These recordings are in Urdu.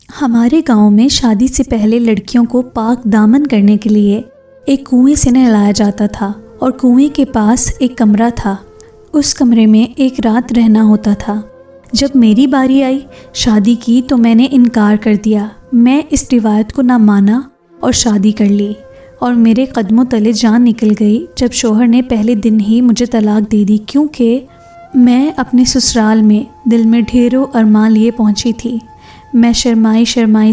ہمارے گاؤں میں شادی سے پہلے لڑکیوں کو پاک دامن کرنے کے لیے ایک کنویں سے نہلایا جاتا تھا اور کنویں کے پاس ایک کمرہ تھا۔ اس کمرے میں ایک رات رہنا ہوتا تھا۔ جب میری باری آئی شادی کی تو میں نے انکار کر دیا۔ میں اس روایت کو نہ مانا اور شادی کر لی، اور میرے قدموں تلے جان نکل گئی جب شوہر نے پہلے دن ہی مجھے طلاق دے دی، کیونکہ میں اپنے سسرال میں دل میں ڈھیروں ارمان لیے پہنچی تھی۔ میں شرمائی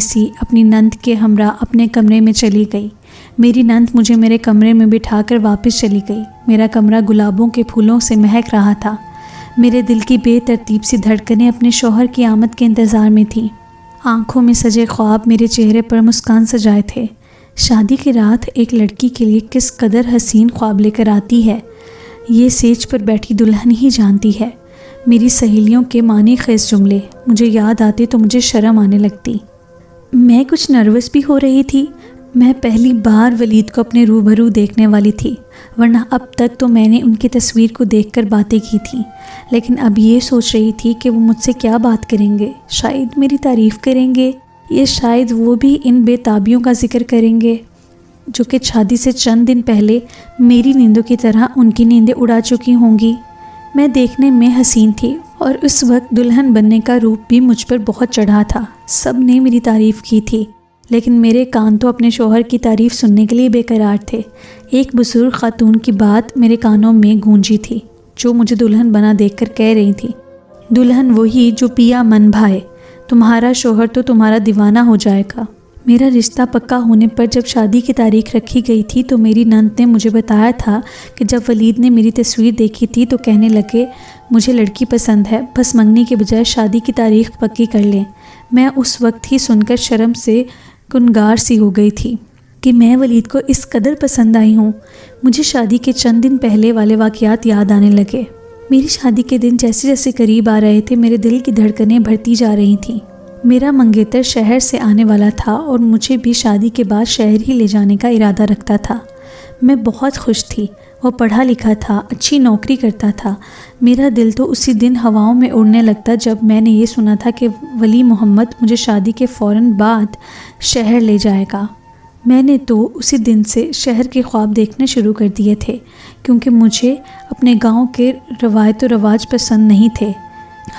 سی اپنی نند کے ہمراہ اپنے کمرے میں چلی گئی۔ میری نند مجھے میرے کمرے میں بٹھا کر واپس چلی گئی۔ میرا کمرہ گلابوں کے پھولوں سے مہک رہا تھا۔ میرے دل کی بے ترتیب سی دھڑکنیں اپنے شوہر کی آمد کے انتظار میں تھیں۔ آنکھوں میں سجے خواب میرے چہرے پر مسکان سجائے تھے۔ شادی کی رات ایک لڑکی کے لیے کس قدر حسین خواب لے کر آتی ہے، یہ سیج پر بیٹھی دلہن ہی جانتی ہے۔ میری سہیلیوں کے معنی خیز جملے مجھے یاد آتے تو مجھے شرم آنے لگتی۔ میں کچھ نروس بھی ہو رہی تھی۔ میں پہلی بار ولید کو اپنے روبرو دیکھنے والی تھی، ورنہ اب تک تو میں نے ان کی تصویر کو دیکھ کر باتیں کی تھیں، لیکن اب یہ سوچ رہی تھی کہ وہ مجھ سے کیا بات کریں گے۔ شاید میری تعریف کریں گے، یا شاید وہ بھی ان بے تابیوں کا ذکر کریں گے جو کہ شادی سے چند دن پہلے میری نیندوں کی طرح ان کی نیندیں اڑا چکی ہوں گی۔ میں دیکھنے میں حسین تھی اور اس وقت دلہن بننے کا روپ بھی مجھ پر بہت چڑھا تھا۔ سب نے میری تعریف کی تھی، لیکن میرے کان تو اپنے شوہر کی تعریف سننے کے لیے بے قرار تھے۔ ایک بزرگ خاتون کی بات میرے کانوں میں گونجی تھی، جو مجھے دلہن بنا دیکھ کر کہہ رہی تھی، دلہن وہی جو پیا من بھائے، تمہارا شوہر تو تمہارا دیوانہ ہو جائے گا۔ میرا رشتہ پکا ہونے پر جب شادی کی تاریخ رکھی گئی تھی تو میری نند نے مجھے بتایا تھا کہ جب ولید نے میری تصویر دیکھی تھی تو کہنے لگے مجھے لڑکی پسند ہے، بس منگنی کے بجائے شادی کی تاریخ پکی کر لیں۔ میں اس وقت ہی سن کر شرم سے کنگار سی ہو گئی تھی کہ میں ولید کو اس قدر پسند آئی ہوں۔ مجھے شادی کے چند دن پہلے والے واقعات یاد آنے لگے۔ میری شادی کے دن جیسے جیسے قریب آ رہے تھے میرے دل کی دھڑکنیں بڑھتی جا رہی تھیں۔ میرا منگیتر شہر سے آنے والا تھا اور مجھے بھی شادی کے بعد شہر ہی لے جانے کا ارادہ رکھتا تھا۔ میں بہت خوش تھی۔ وہ پڑھا لکھا تھا، اچھی نوکری کرتا تھا۔ میرا دل تو اسی دن ہواؤں میں اڑنے لگتا جب میں نے یہ سنا تھا کہ ولی محمد مجھے شادی کے فوراً بعد شہر لے جائے گا۔ میں نے تو اسی دن سے شہر کے خواب دیکھنے شروع کر دیے تھے، کیونکہ مجھے اپنے گاؤں کے روایت و رواج پسند نہیں تھے۔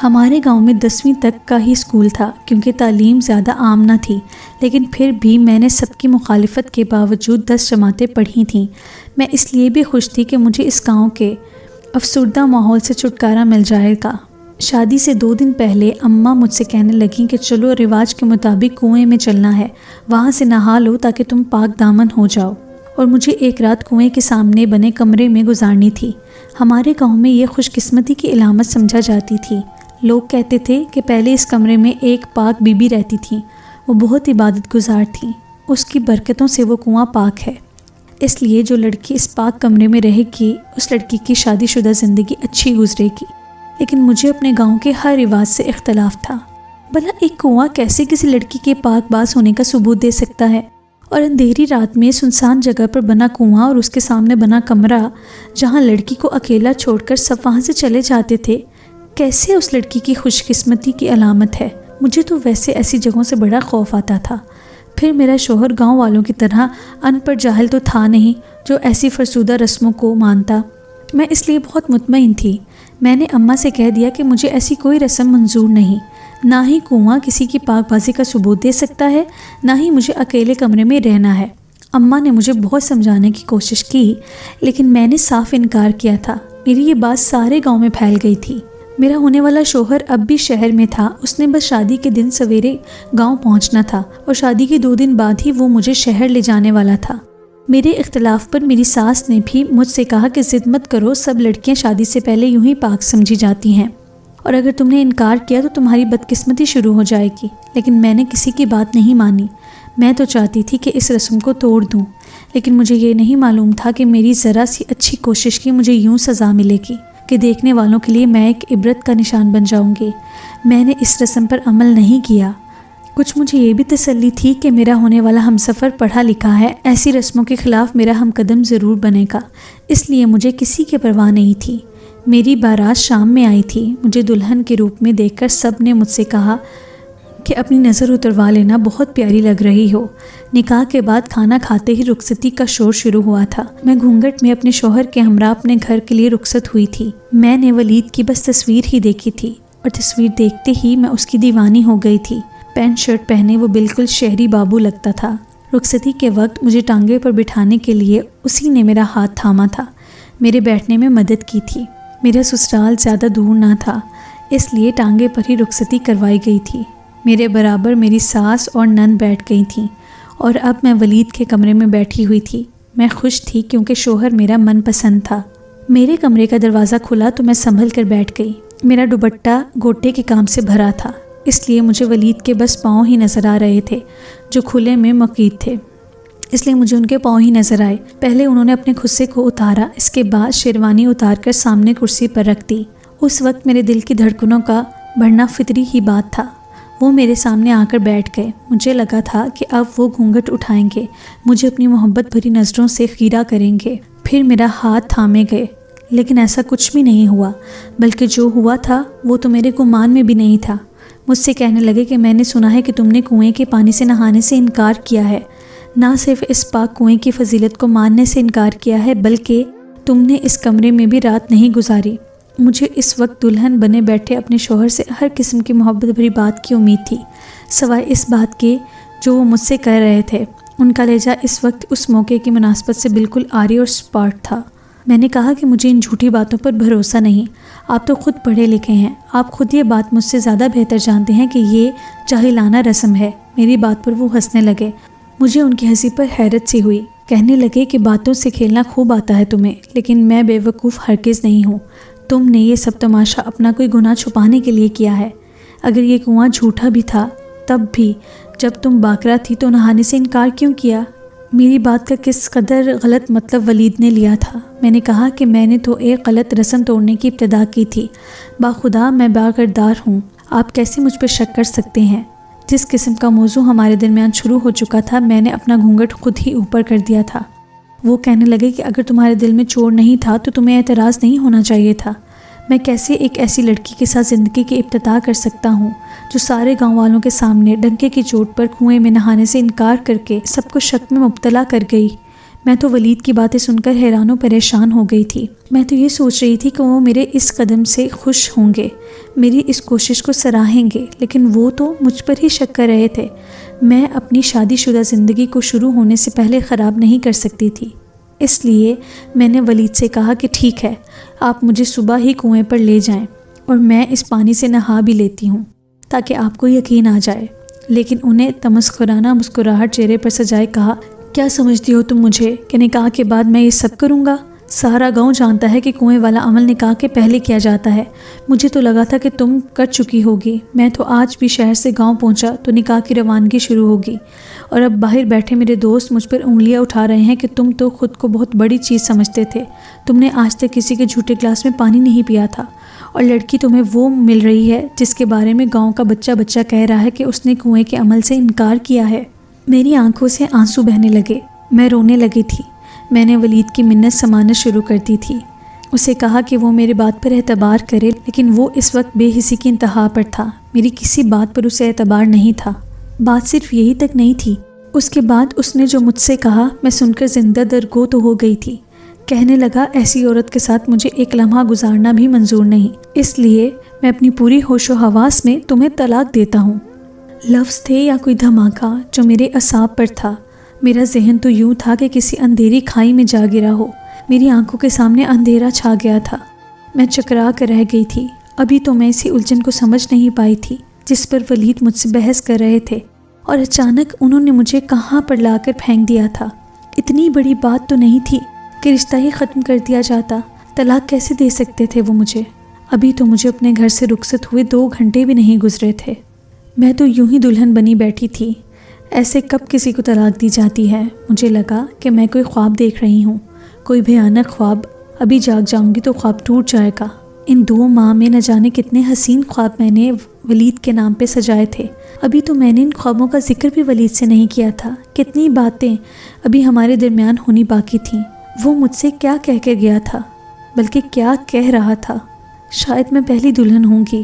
ہمارے گاؤں میں 10ویں تک کا ہی اسکول تھا، کیونکہ تعلیم زیادہ عام نہ تھی، لیکن پھر بھی میں نے سب کی مخالفت کے باوجود 10 جماعتیں پڑھی تھیں۔ میں اس لیے بھی خوش تھی کہ مجھے اس گاؤں کے افسردہ ماحول سے چھٹکارا مل جائے گا۔ شادی سے 2 دن پہلے اماں مجھ سے کہنے لگیں کہ چلو رواج کے مطابق کنویں میں چلنا ہے، وہاں سے نہا لو تاکہ تم پاک دامن ہو جاؤ، اور مجھے ایک رات کنویں کے سامنے بنے کمرے میں گزارنی تھی۔ ہمارے گاؤں میں یہ خوش قسمتی کی علامت سمجھا جاتی تھی۔ لوگ کہتے تھے کہ پہلے اس کمرے میں ایک پاک بی بی رہتی تھی، وہ بہت عبادت گزار تھی، اس کی برکتوں سے وہ کنواں پاک ہے، اس لیے جو لڑکی اس پاک کمرے میں رہے گی اس لڑکی کی شادی شدہ زندگی اچھی گزرے گی۔ لیکن مجھے اپنے گاؤں کے ہر رواج سے اختلاف تھا۔ بھلا ایک کنواں کیسے کسی لڑکی کے پاک باز ہونے کا ثبوت دے سکتا ہے؟ اور اندھیری رات میں سنسان جگہ پر بنا کنواں اور اس کے سامنے بنا کمرہ جہاں لڑکی کو اکیلا چھوڑ کر سب وہاں سے چلے جاتے تھے، کیسے اس لڑکی کی خوش قسمتی کی علامت ہے؟ مجھے تو ویسے ایسی جگہوں سے بڑا خوف آتا تھا۔ پھر میرا شوہر گاؤں والوں کی طرح ان پڑھ جاہل تو تھا نہیں جو ایسی فرسودہ رسموں کو مانتا۔ میں اس لیے بہت مطمئن تھی۔ میں نے اماں سے کہہ دیا کہ مجھے ایسی کوئی رسم منظور نہیں، نہ ہی کنواں کسی کی پاک بازی کا ثبوت دے سکتا ہے، نہ ہی مجھے اکیلے کمرے میں رہنا ہے۔ اماں نے مجھے بہت سمجھانے کی کوشش کی، لیکن میں نے صاف انکار کیا تھا۔ میری یہ بات سارے گاؤں میں پھیل گئی تھی۔ میرا ہونے والا شوہر اب بھی شہر میں تھا، اس نے بس شادی کے دن سویرے گاؤں پہنچنا تھا اور شادی کے 2 دن بعد ہی وہ مجھے شہر لے جانے والا تھا۔ میرے اختلاف پر میری ساس نے بھی مجھ سے کہا کہ ضد مت کرو، سب لڑکیاں شادی سے پہلے یوں ہی پاک سمجھی جاتی ہیں، اور اگر تم نے انکار کیا تو تمہاری بدقسمتی شروع ہو جائے گی۔ لیکن میں نے کسی کی بات نہیں مانی۔ میں تو چاہتی تھی کہ اس رسم کو توڑ دوں، لیکن مجھے یہ نہیں معلوم تھا کہ میری ذرا سی اچھی کوشش کی مجھے یوں سزا ملے گی کہ دیکھنے والوں کے لیے میں ایک عبرت کا نشان بن جاؤں گی۔ میں نے اس رسم پر عمل نہیں کیا۔ کچھ مجھے یہ بھی تسلی تھی کہ میرا ہونے والا ہمسفر پڑھا لکھا ہے، ایسی رسموں کے خلاف میرا ہم قدم ضرور بنے گا، اس لیے مجھے کسی کی پرواہ نہیں تھی۔ میری بارات شام میں آئی تھی۔ مجھے دلہن کے روپ میں دیکھ کر سب نے مجھ سے کہا کہ اپنی نظر اتروا لینا، بہت پیاری لگ رہی ہو۔ نکاح کے بعد کھانا کھاتے ہی رخصتی کا شور شروع ہوا تھا۔ میں گھونگھٹ میں اپنے شوہر کے ہمراہ اپنے گھر کے لیے رخصت ہوئی تھی۔ میں نے ولید کی بس تصویر ہی دیکھی تھی اور تصویر دیکھتے ہی میں اس کی دیوانی ہو گئی تھی۔ پینٹ شرٹ پہنے وہ بالکل شہری بابو لگتا تھا۔ رخصتی کے وقت مجھے ٹانگے پر بٹھانے کے لیے اسی نے میرا ہاتھ تھاما تھا، میرے بیٹھنے میں مدد کی تھی۔ میرا سسرال زیادہ دور نہ تھا، اس لیے ٹانگے پر ہی رخصتی کروائی گئی تھی۔ میرے برابر میری ساس اور نند بیٹھ گئی تھیں اور اب میں ولید کے کمرے میں بیٹھی ہوئی تھی۔ میں خوش تھی کیونکہ شوہر میرا من پسند تھا۔ میرے کمرے کا دروازہ کھلا تو میں سنبھل کر بیٹھ گئی۔ میرا دوپٹہ گوٹے کے کام سے بھرا تھا، اس لیے مجھے ولید کے بس پاؤں ہی نظر آ رہے تھے جو کھلے میں مقید تھے، اس لیے مجھے ان کے پاؤں ہی نظر آئے۔ پہلے انہوں نے اپنے خصے کو اتارا، اس کے بعد شیروانی اتار کر سامنے کرسی پر رکھ دی۔ اس وقت میرے دل کی دھڑکنوں کا بڑھنا فطری ہی بات تھا۔ وہ میرے سامنے آ کر بیٹھ گئے۔ مجھے لگا تھا کہ اب وہ گھونگھٹ اٹھائیں گے، مجھے اپنی محبت بھری نظروں سے خیرہ کریں گے، پھر میرا ہاتھ تھامے گئے، لیکن ایسا کچھ بھی نہیں ہوا، بلکہ جو ہوا تھا وہ تو میرے گمان میں بھی نہیں تھا۔ مجھ سے کہنے لگے کہ میں نے سنا ہے کہ تم نے کنویں کے پانی سے نہانے سے انکار کیا ہے، نہ صرف اس پاک کنویں کی فضیلت کو ماننے سے انکار کیا ہے بلکہ تم نے اس کمرے میں بھی رات نہیں گزاری۔ مجھے اس وقت دلہن بنے بیٹھے اپنے شوہر سے ہر قسم کی محبت بھری بات کی امید تھی، سوائے اس بات کے جو وہ مجھ سے کہہ رہے تھے۔ ان کا لہجہ اس وقت اس موقع کی مناسبت سے بالکل عاری اور سپاٹ تھا۔ میں نے کہا کہ مجھے ان جھوٹی باتوں پر بھروسہ نہیں، آپ تو خود پڑھے لکھے ہیں، آپ خود یہ بات مجھ سے زیادہ بہتر جانتے ہیں کہ یہ جاہلانہ رسم ہے۔ میری بات پر وہ ہنسنے لگے۔ مجھے ان کی ہنسی پر حیرت سی ہوئی۔ کہنے لگے کہ باتوں سے کھیلنا خوب آتا ہے تمہیں، لیکن میں بے وقوف ہرگز نہیں ہوں۔ تم نے یہ سب تماشا اپنا کوئی گناہ چھپانے کے لیے کیا ہے۔ اگر یہ کنواں جھوٹا بھی تھا تب بھی جب تم باکرہ تھی تو نہانے سے انکار کیوں کیا؟ میری بات کا کس قدر غلط مطلب ولید نے لیا تھا۔ میں نے کہا کہ میں نے تو ایک غلط رسم توڑنے کی ابتدا کی تھی، باخدا میں باکردار ہوں، آپ کیسے مجھ پر شک کر سکتے ہیں؟ جس قسم کا موضوع ہمارے درمیان شروع ہو چکا تھا میں نے اپنا گھونگھٹ خود ہی اوپر کر دیا تھا۔ وہ کہنے لگے کہ اگر تمہارے دل میں چور نہیں تھا تو تمہیں اعتراض نہیں ہونا چاہیے تھا۔ میں کیسے ایک ایسی لڑکی کے ساتھ زندگی کی ابتدا کر سکتا ہوں جو سارے گاؤں والوں کے سامنے ڈنکے کی چوٹ پر کنویں میں نہانے سے انکار کر کے سب کو شک میں مبتلا کر گئی۔ میں تو ولید کی باتیں سن کر حیران و پریشان ہو گئی تھی۔ میں تو یہ سوچ رہی تھی کہ وہ میرے اس قدم سے خوش ہوں گے، میری اس کوشش کو سراہیں گے، لیکن وہ تو مجھ پر ہی شک کر رہے تھے۔ میں اپنی شادی شدہ زندگی کو شروع ہونے سے پہلے خراب نہیں کر سکتی تھی، اس لیے میں نے ولید سے کہا کہ ٹھیک ہے، آپ مجھے صبح ہی کنویں پر لے جائیں اور میں اس پانی سے نہا بھی لیتی ہوں تاکہ آپ کو یقین آ جائے۔ لیکن انہیں تمسخرانہ مسکراہٹ چہرے پر سجائے کہا، کیا سمجھتی ہو تم مجھے کہ نکاح کے بعد میں یہ سب کروں گا؟ سارا گاؤں جانتا ہے کہ کنویں والا عمل نکاح کے پہلے کیا جاتا ہے۔ مجھے تو لگا تھا کہ تم کر چکی ہوگی۔ میں تو آج بھی شہر سے گاؤں پہنچا تو نکاح کی روانگی شروع ہوگی، اور اب باہر بیٹھے میرے دوست مجھ پر انگلیاں اٹھا رہے ہیں کہ تم تو خود کو بہت بڑی چیز سمجھتے تھے، تم نے آج تک کسی کے جھوٹے گلاس میں پانی نہیں پیا تھا، اور لڑکی تمہیں وہ مل رہی ہے جس کے بارے میں گاؤں کا بچہ کہہ رہا ہے کہ اس نے کنویں کے عمل سے انکار کیا ہے۔ میری آنکھوں سے آنسو بہنے لگے، میں رونے لگی تھی۔ میں نے ولید کی منت سمانا شروع کر دی تھی، اسے کہا کہ وہ میری بات پر اعتبار کرے، لیکن وہ اس وقت بے حسی کی انتہا پر تھا، میری کسی بات پر اسے اعتبار نہیں تھا۔ بات صرف یہی تک نہیں تھی، اس کے بعد اس نے جو مجھ سے کہا میں سن کر زندہ درگو تو ہو گئی تھی۔ کہنے لگا، ایسی عورت کے ساتھ مجھے ایک لمحہ گزارنا بھی منظور نہیں، اس لیے میں اپنی پوری ہوش و حواس میں تمہیں طلاق دیتا ہوں۔ لفظ تھے یا کوئی دھماکہ جو میرے اعصاب پر تھا۔ میرا ذہن تو یوں تھا کہ کسی اندھیری کھائی میں جا گرا ہو، میری آنکھوں کے سامنے اندھیرا چھا گیا تھا، میں چکرا کر رہ گئی تھی۔ ابھی تو میں اسی الجھن کو سمجھ نہیں پائی تھی جس پر ولید مجھ سے بحث کر رہے تھے، اور اچانک انہوں نے مجھے کہاں پر لا کر پھینک دیا تھا۔ اتنی بڑی بات تو نہیں تھی کہ رشتہ ہی ختم کر دیا جاتا، طلاق کیسے دے سکتے تھے وہ مجھے؟ ابھی تو مجھے اپنے گھر سے رخصت ہوئے 2 گھنٹے بھی نہیں گزرے تھے، میں تو یوں ہی دلہن بنی بیٹھی تھی۔ ایسے کب کسی کو طلاق دی جاتی ہے؟ مجھے لگا کہ میں کوئی خواب دیکھ رہی ہوں، کوئی بھیانک خواب۔ ابھی جاگ جاؤں گی تو خواب ٹوٹ جائے گا۔ ان 2 ماہ میں نہ جانے کتنے حسین خواب میں نے ولید کے نام پہ سجائے تھے۔ ابھی تو میں نے ان خوابوں کا ذکر بھی ولید سے نہیں کیا تھا۔ کتنی باتیں ابھی ہمارے درمیان ہونی باقی تھیں۔ وہ مجھ سے کیا کہہ کے گیا تھا، بلکہ کیا کہہ رہا تھا؟ شاید میں پہلی دلہن ہوں گی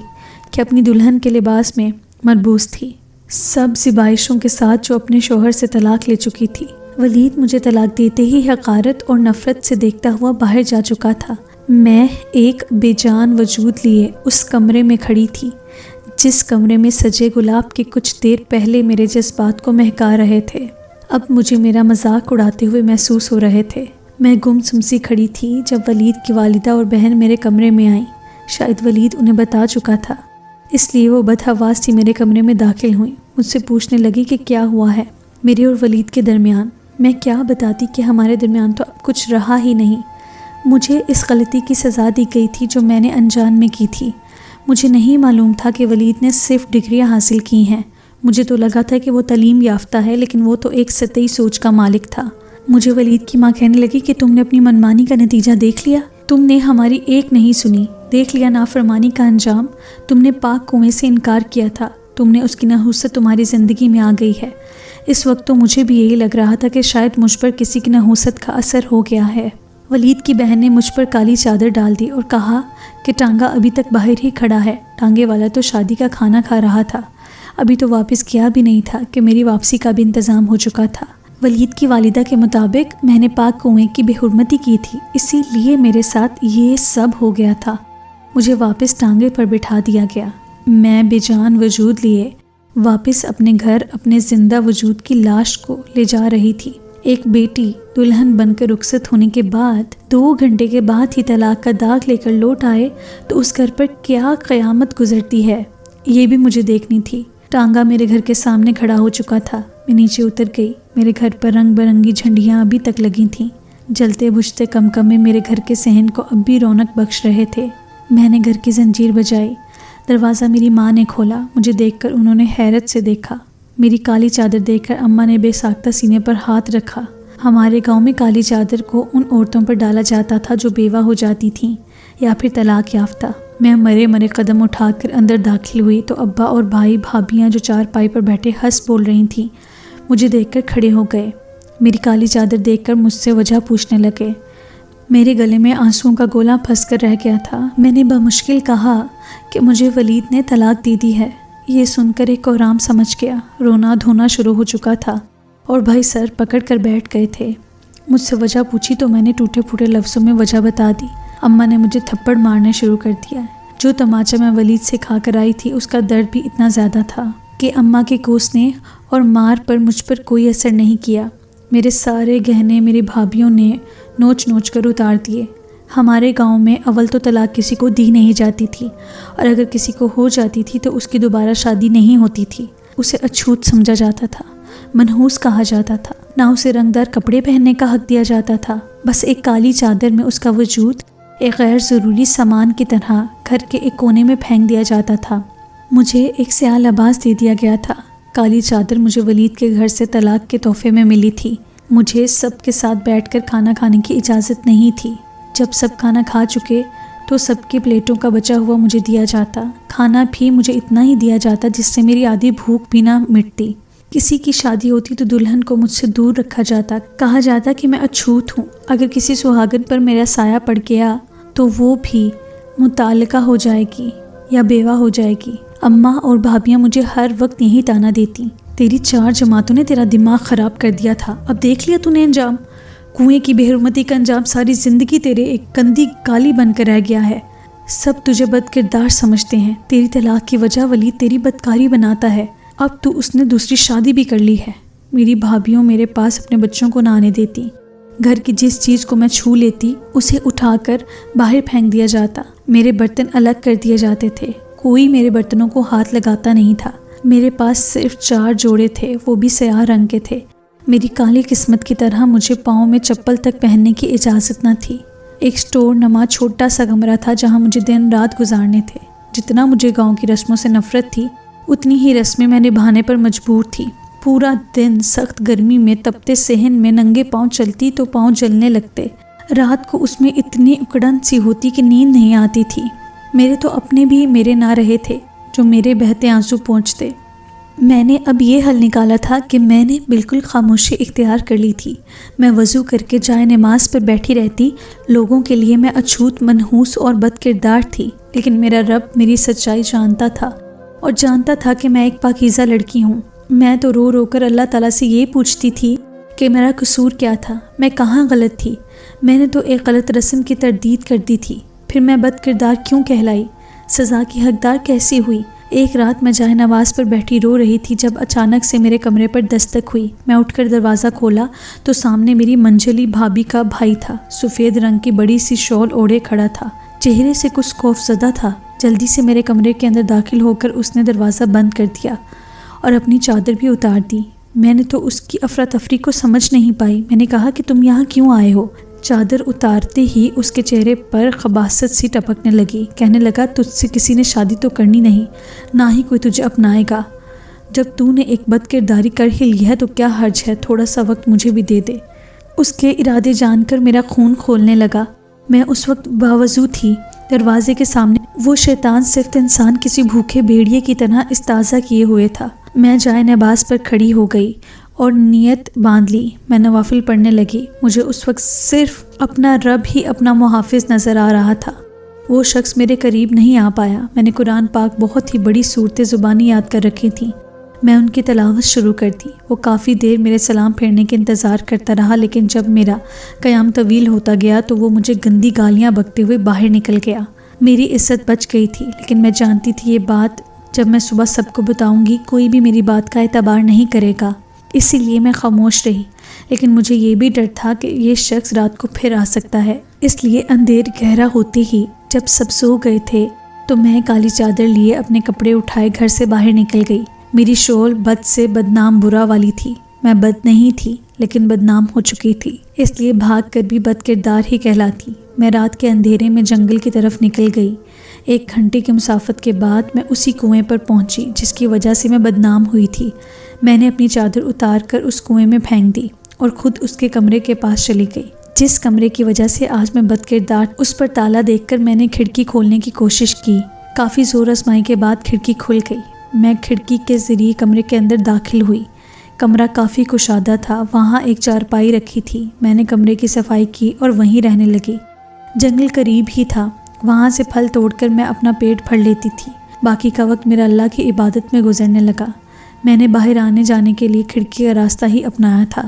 کہ اپنی دلہن کے لباس میں ملبوس تھی، سب زبائشوں کے ساتھ جو اپنے شوہر سے طلاق لے چکی تھی۔ ولید مجھے طلاق دیتے ہی حقارت اور نفرت سے دیکھتا ہوا باہر جا چکا تھا۔ میں ایک بے جان وجود لیے اس کمرے میں کھڑی تھی جس کمرے میں سجے گلاب کے کچھ دیر پہلے میرے جذبات کو مہکا رہے تھے، اب مجھے میرا مذاق اڑاتے ہوئے محسوس ہو رہے تھے۔ میں گم سم سی کھڑی تھی جب ولید کی والدہ اور بہن میرے کمرے میں آئیں۔ شاید ولید انہیں بتا چکا تھا، اس لیے وہ بدحواس سی میرے کمرے میں داخل ہوئیں۔ مجھ سے پوچھنے لگی کہ کیا ہوا ہے میرے اور ولید کے درمیان۔ میں کیا بتاتی کہ ہمارے درمیان تو اب کچھ رہا ہی نہیں۔ مجھے اس غلطی کی سزا دی گئی تھی جو میں نے انجان میں کی تھی۔ مجھے نہیں معلوم تھا کہ ولید نے صرف ڈگریاں حاصل کی ہیں۔ مجھے تو لگا تھا کہ وہ تعلیم یافتہ ہے، لیکن وہ تو ایک سطحی سوچ کا مالک تھا۔ مجھے ولید کی ماں کہنے لگی کہ تم نے اپنی منمانی کا نتیجہ دیکھ لیا، تم نے ہماری ایک نہیں سنی، دیکھ لیا نافرمانی کا انجام۔ تم نے پاک کنویں سے انکار کیا تھا، تم نے اس کی نحوست تمہاری زندگی میں آ گئی ہے۔ اس وقت تو مجھے بھی یہی لگ رہا تھا کہ شاید مجھ پر کسی کی نحوست کا اثر ہو گیا ہے۔ ولید کی بہن نے مجھ پر کالی چادر ڈال دی اور کہا کہ ٹانگا ابھی تک باہر ہی کھڑا ہے، ٹانگے والا تو شادی کا کھانا کھا رہا تھا، ابھی تو واپس کیا بھی نہیں تھا کہ میری واپسی کا بھی انتظام ہو چکا تھا۔ ولید کی والدہ کے مطابق میں نے پاک کنویں کی بے حرمتی کی تھی، اسی لیے میرے ساتھ یہ سب ہو گیا تھا۔ مجھے واپس ٹانگے پر بٹھا دیا گیا۔ میں بے جان وجود لیے واپس اپنے گھر اپنے زندہ وجود کی لاش کو لے جا رہی تھی۔ ایک بیٹی دلہن بن کر رخصت ہونے کے بعد 2 گھنٹے کے بعد ہی طلاق کا داغ لے کر لوٹ آئے تو اس گھر پر کیا قیامت گزرتی ہے، یہ بھی مجھے دیکھنی تھی۔ ٹانگا میرے گھر کے سامنے کھڑا ہو چکا تھا۔ میں نیچے اتر گئی۔ میرے گھر پر رنگ برنگی جھنڈیاں ابھی تک لگی تھیں، جلتے بجھتے کمکمے میرے گھر کے صحن کو اب بھی رونق بخش رہے تھے۔ میں نے گھر کی زنجیر بجائی، دروازہ میری ماں نے کھولا۔ مجھے دیکھ کر انہوں نے حیرت سے دیکھا۔ میری کالی چادر دیکھ کر اماں نے بے ساختہ سینے پر ہاتھ رکھا۔ ہمارے گاؤں میں کالی چادر کو ان عورتوں پر ڈالا جاتا تھا جو بیوہ ہو جاتی تھیں یا پھر طلاق یافتہ۔ میں مرے قدم اٹھا کر اندر داخل ہوئی تو ابا اور بھائی بھابیاں جو چارپائی پر بیٹھے ہنس بول رہی تھیں، مجھے دیکھ کر کھڑے ہو گئے۔ میری کالی چادر دیکھ کر مجھ سے وجہ پوچھنے لگے۔ میرے گلے میں آنسوؤں کا گولا پھنس کر رہ گیا تھا۔ میں نے بمشکل کہا کہ مجھے ولید نے طلاق دے دی ہے۔ یہ سن کر ایک کوہرام سمجھ گیا۔ رونا دھونا شروع ہو چکا تھا اور بھائی سر پکڑ کر بیٹھ گئے تھے۔ مجھ سے وجہ پوچھی تو میں نے ٹوٹے پھوٹے لفظوں میں وجہ بتا دی۔ اماں نے مجھے تھپڑ مارنے شروع کر دیا۔ جو تماچا میں ولید سے کھا کر آئی تھی اس کا درد بھی اتنا زیادہ تھا کہ اماں کے کوسنے اور مار پر مجھ پر کوئی اثر نہیں کیا۔ میرے سارے گہنے میری بھابھیوں نے نوچ نوچ کر اتار دیے۔ ہمارے گاؤں میں اول تو طلاق کسی کو دی نہیں جاتی تھی، اور اگر کسی کو ہو جاتی تھی تو اس کی دوبارہ شادی نہیں ہوتی تھی۔ اسے اچھوت سمجھا جاتا تھا، منحوس کہا جاتا تھا، نہ اسے رنگدار کپڑے پہننے کا حق دیا جاتا تھا۔ بس ایک کالی چادر میں اس کا وجود ایک غیر ضروری سامان کی طرح گھر کے ایک کونے میں پھینک دیا جاتا تھا۔ مجھے ایک سیاہ لباس دے دیا گیا تھا۔ کالی چادر مجھے ولید کے گھر سے طلاق کے تحفے میں ملی تھی۔ مجھے سب کے ساتھ بیٹھ کر کھانا کھانے کی اجازت نہیں تھی۔ جب سب کھانا کھا چکے تو سب کی پلیٹوں کا بچا ہوا مجھے دیا جاتا۔ کھانا بھی مجھے اتنا ہی دیا جاتا جس سے میری آدھی بھوک بھی نہ مٹتی۔ کسی کی شادی ہوتی تو دلہن کو مجھ سے دور رکھا جاتا، کہا جاتا کہ میں اچھوت ہوں۔ اگر کسی سہاگن پر میرا سایہ پڑ گیا تو وہ بھی متعلقہ ہو جائے گی یا بیوہ ہو جائے گی۔ اماں اور بھابیاں مجھے ہر وقت یہی تانا دیتی، تیری 4 جماعتوں نے تیرا دماغ خراب کر دیا تھا، اب دیکھ لیا تو نے انجام۔ کنویں کی بے حرمتی کا انجام ساری زندگی تیرے ایک گندی کالی بن کر رہ گیا ہے۔ سب تجھے بد کردار سمجھتے ہیں، تیری طلاق کی وجہ ولید تیری بدکاری بناتا ہے۔ اب تو اس نے دوسری شادی بھی کر لی ہے۔ میری بھابھیوں میرے پاس اپنے بچوں کو نہ آنے دیتی۔ گھر کی جس چیز کو میں چھو لیتی اسے اٹھا کر باہر پھینک دیا جاتا۔ میرے برتن الگ کر دیے جاتے تھے، کوئی میرے برتنوں کو ہاتھ لگاتا نہیں تھا۔ میرے پاس صرف 4 جوڑے تھے، وہ بھی سیاہ رنگ کے تھے۔ میری کالی قسمت کی طرح مجھے پاؤں میں چپل تک پہننے کی اجازت نہ تھی۔ ایک سٹور نما چھوٹا سا کمرہ تھا جہاں مجھے دن رات گزارنے تھے۔ جتنا مجھے گاؤں کی رسموں سے نفرت تھی اتنی ہی رسمیں میں نبھانے پر مجبور تھی۔ پورا دن سخت گرمی میں تپتے صحن میں ننگے پاؤں چلتی تو پاؤں جلنے لگتے۔ رات کو اس میں اتنی اکڑن سی ہوتی کہ نیند نہیں آتی تھی۔ میرے تو اپنے بھی میرے نہ رہے تھے جو میرے بہتے آنسو پہنچتے۔ میں نے اب یہ حل نکالا تھا کہ میں نے بالکل خاموشی اختیار کر لی تھی۔ میں وضو کر کے جائے نماز پر بیٹھی رہتی۔ لوگوں کے لیے میں اچھوت، منحوس اور بد کردار تھی، لیکن میرا رب میری سچائی جانتا تھا اور جانتا تھا کہ میں ایک پاکیزہ لڑکی ہوں۔ میں تو رو رو کر اللہ تعالیٰ سے یہ پوچھتی تھی کہ میرا قصور کیا تھا، میں کہاں غلط تھی، میں نے تو ایک غلط رسم کی تردید کر دی تھی، پھر میں بد کردار کیوں کہلائی، سزا کی حقدار کیسی ہوئی۔ ایک رات میں جائے نماز پر بیٹھی رو رہی تھی جب اچانک سے میرے کمرے پر دستک ہوئی۔ میں اٹھ کر دروازہ کھولا تو سامنے میری منجلی بھابھی کا بھائی تھا۔ سفید رنگ کی بڑی سی شال اوڑھے کھڑا تھا، چہرے سے کچھ خوف زدہ تھا۔ جلدی سے میرے کمرے کے اندر داخل ہو کر اس نے دروازہ بند کر دیا اور اپنی چادر بھی اتار دی۔ میں نے تو اس کی افراتفری کو سمجھ نہیں پائی۔ میں نے کہا کہ تم یہاں کیوں آئے ہو؟ چادر اتارتے ہی اس کے چہرے پر خباثت سی ٹپکنے لگی۔ کہنے لگا تجھ سے کسی نے شادی تو کرنی نہیں، نہ ہی کوئی تجھے اپنائے گا۔ جب تو نے ایک بد کرداری کر ہی لی ہے تو کیا حرج ہے، تھوڑا سا وقت مجھے بھی دے دے۔ اس کے ارادے جان کر میرا خون کھولنے لگا۔ میں اس وقت باوضو تھی۔ دروازے کے سامنے وہ شیطان صفت انسان کسی بھوکے بھیڑیے کی طرح استعاذہ کیے ہوئے تھا۔ میں جائے نماز پر کھڑی ہو گئی اور نیت باندھ لی۔ میں نوافل پڑھنے لگی۔ مجھے اس وقت صرف اپنا رب ہی اپنا محافظ نظر آ رہا تھا۔ وہ شخص میرے قریب نہیں آ پایا۔ میں نے قرآن پاک بہت ہی بڑی صورتیں زبانی یاد کر رکھی تھیں۔ میں ان کی تلاوت شروع کر دی۔ وہ کافی دیر میرے سلام پھیرنے کے انتظار کرتا رہا، لیکن جب میرا قیام طویل ہوتا گیا تو وہ مجھے گندی گالیاں بکتے ہوئے باہر نکل گیا۔ میری عزت بچ گئی تھی، لیکن میں جانتی تھی یہ بات جب میں صبح سب کو بتاؤں گی کوئی بھی میری بات کا اعتبار نہیں کرے گا، اسی لیے میں خاموش رہی۔ لیکن مجھے یہ بھی ڈر تھا کہ یہ شخص رات کو پھر آ سکتا ہے، اس لیے اندھیر گہرا ہوتے ہی جب سب سو گئے تھے تو میں کالی چادر لیے اپنے کپڑے اٹھائے گھر سے باہر نکل گئی۔ میری شال بد سے بدنام برا والی تھی۔ میں بد نہیں تھی لیکن بدنام ہو چکی تھی، اس لیے بھاگ کر بھی بد کردار ہی کہلاتی۔ میں رات کے اندھیرے میں جنگل کی طرف نکل گئی۔ 1 گھنٹے کی مسافت کے بعد میں اسی کنویں پر پہنچی جس کی وجہ سے میں بدنام ہوئی تھی۔ میں نے اپنی چادر اتار کر اس کنویں میں پھینک دی اور خود اس کے کمرے کے پاس چلی گئی، جس کمرے کی وجہ سے آج میں بد کردار۔ اس پر تالا دیکھ کر میں نے کھڑکی کھولنے کی کوشش کی۔ کافی زور آزمائی کے بعد کھڑکی کھل گئی۔ میں کھڑکی کے ذریعے کمرے کے اندر داخل ہوئی۔ کمرہ کافی کشادہ تھا، وہاں ایک چارپائی رکھی تھی۔ میں نے کمرے کی صفائی کی اور وہیں رہنے لگی۔ جنگل قریب ہی تھا، وہاں سے پھل توڑ کر میں اپنا پیٹ بھر لیتی تھی۔ باقی کا وقت میرا اللہ کی عبادت میں گزرنے لگا۔ میں نے باہر آنے جانے کے لیے کھڑکی کا راستہ ہی اپنایا تھا،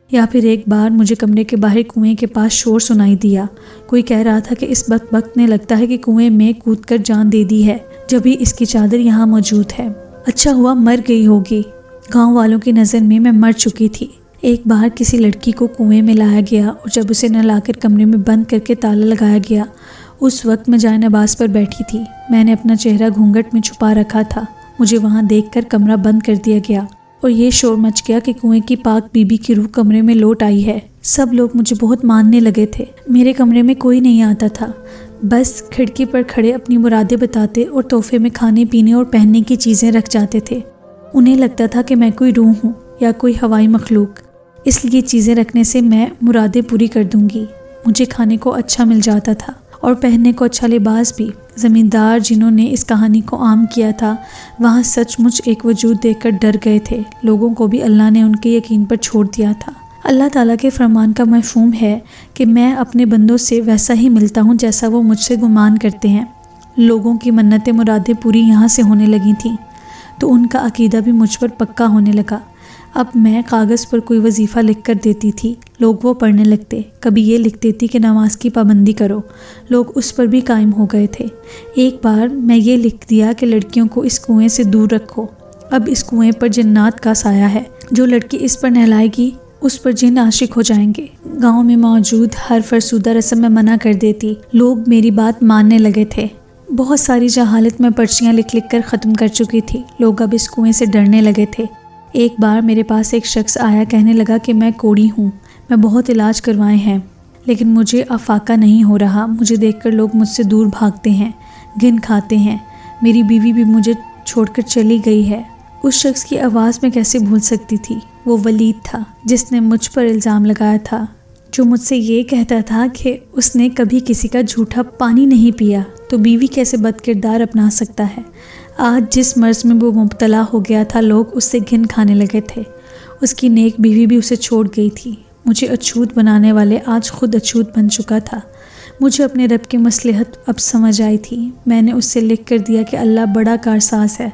یا پھر ایک بار مجھے کمرے کے باہر کنویں کے پاس شور سنائی دیا۔ کوئی کہہ رہا تھا کہ اس بدبخت نے لگتا ہے کہ کنویں میں کود کر جان دے دی ہے، جبھی اس کی چادر یہاں موجود ہے۔ اچھا ہوا مر گئی ہوگی، گاؤں والوں کی نظر میں مر چکی تھی۔ ایک بار کسی لڑکی کو کنویں میں لایا گیا اور جب اسے نہ لا کر کمرے میں بند کر کے تالا لگایا گیا، اس وقت میں جائے نماز پر بیٹھی تھی۔ میں نے اپنا چہرہ گھونگھٹ میں چھپا رکھا تھا۔ مجھے وہاں دیکھ کر کمرہ بند کر دیا گیا اور یہ شور مچ گیا کہ کنویں کی پاک بی بی کی روح کمرے میں لوٹ آئی ہے۔ سب لوگ مجھے بہت ماننے لگے تھے۔ میرے کمرے میں کوئی نہیں آتا تھا، بس کھڑکی پر کھڑے اپنی مرادیں بتاتے اور تحفے میں کھانے پینے اور پہننے کی چیزیں رکھ جاتے تھے۔ انہیں لگتا تھا کہ میں کوئی روح ہوں یا کوئی ہوائی مخلوق، اس لیے چیزیں رکھنے سے میں مرادیں پوری کر دوں گی۔ مجھے کھانے کو اچھا مل جاتا تھا اور پہننے کو اچھا لباس بھی۔ زمیندار جنہوں نے اس کہانی کو عام کیا تھا وہاں سچ مچ ایک وجود دیکھ کر ڈر گئے تھے۔ لوگوں کو بھی اللہ نے ان کے یقین پر چھوڑ دیا تھا۔ اللہ تعالیٰ کے فرمان کا مفہوم ہے کہ میں اپنے بندوں سے ویسا ہی ملتا ہوں جیسا وہ مجھ سے گمان کرتے ہیں۔ لوگوں کی منتیں مرادیں پوری یہاں سے ہونے لگی تھیں تو ان کا عقیدہ بھی مجھ پر پکا ہونے لگا۔ اب میں کاغذ پر کوئی وظیفہ لکھ کر دیتی تھی، لوگ وہ پڑھنے لگتے۔ کبھی یہ لکھ دیتی کہ نماز کی پابندی کرو، لوگ اس پر بھی قائم ہو گئے تھے۔ ایک بار میں یہ لکھ دیا کہ لڑکیوں کو اس کنویں سے دور رکھو، اب اس کنویں پر جنات کا سایہ ہے، جو لڑکی اس پر نہلائے گی اس پر جن عاشق ہو جائیں گے۔ گاؤں میں موجود ہر فرسودہ رسم میں منع کر دیتی، لوگ میری بات ماننے لگے تھے۔ بہت ساری جہالت میں پرچیاں لکھ کر ختم کر چکی تھی، لوگ اب اس کنویں سے ڈرنے لگے تھے۔ ایک بار میرے پاس ایک شخص آیا، کہنے لگا کہ میں کوڑی ہوں، میں بہت علاج کروائے ہیں لیکن مجھے افاقہ نہیں ہو رہا، مجھے دیکھ کر لوگ مجھ سے دور بھاگتے ہیں، گھن کھاتے ہیں، میری بیوی بھی مجھے چھوڑ کر چلی گئی ہے۔ اس شخص کی آواز میں کیسے بھول سکتی تھی؟ وہ ولید تھا جس نے مجھ پر الزام لگایا تھا، جو مجھ سے یہ کہتا تھا کہ اس نے کبھی کسی کا جھوٹا پانی نہیں پیا تو بیوی کیسے بد کردار اپنا سکتا ہے۔ آج جس مرض میں وہ مبتلا ہو گیا تھا لوگ اس سے گھن کھانے لگے تھے۔ اس کی نیک بیوی بھی اسے چھوڑ گئی تھی۔ مجھے اچھوت بنانے والے آج خود اچھوت بن چکا تھا۔ مجھے اپنے رب کی مصلحت اب سمجھ آئی تھی۔ میں نے اس سے لکھ کر دیا کہ اللہ بڑا کارساز ہے،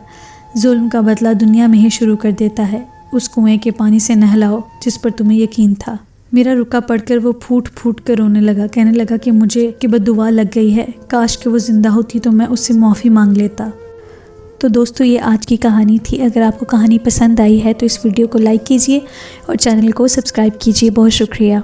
ظلم کا بدلہ دنیا میں ہی شروع کر دیتا ہے۔ اس کنویں کے پانی سے نہلاؤ جس پر تمہیں یقین تھا۔ میرا رکا پڑھ کر وہ پھوٹ پھوٹ کر رونے لگا، کہنے لگا کہ مجھے کہ بددعا لگ گئی ہے، کاش کہ وہ زندہ ہوتی تو میں اس سے معافی مانگ لیتا۔ تو دوستو یہ آج کی کہانی تھی۔ اگر آپ کو کہانی پسند آئی ہے تو اس ویڈیو کو لائک کیجئے اور چینل کو سبسکرائب کیجئے۔ بہت شکریہ۔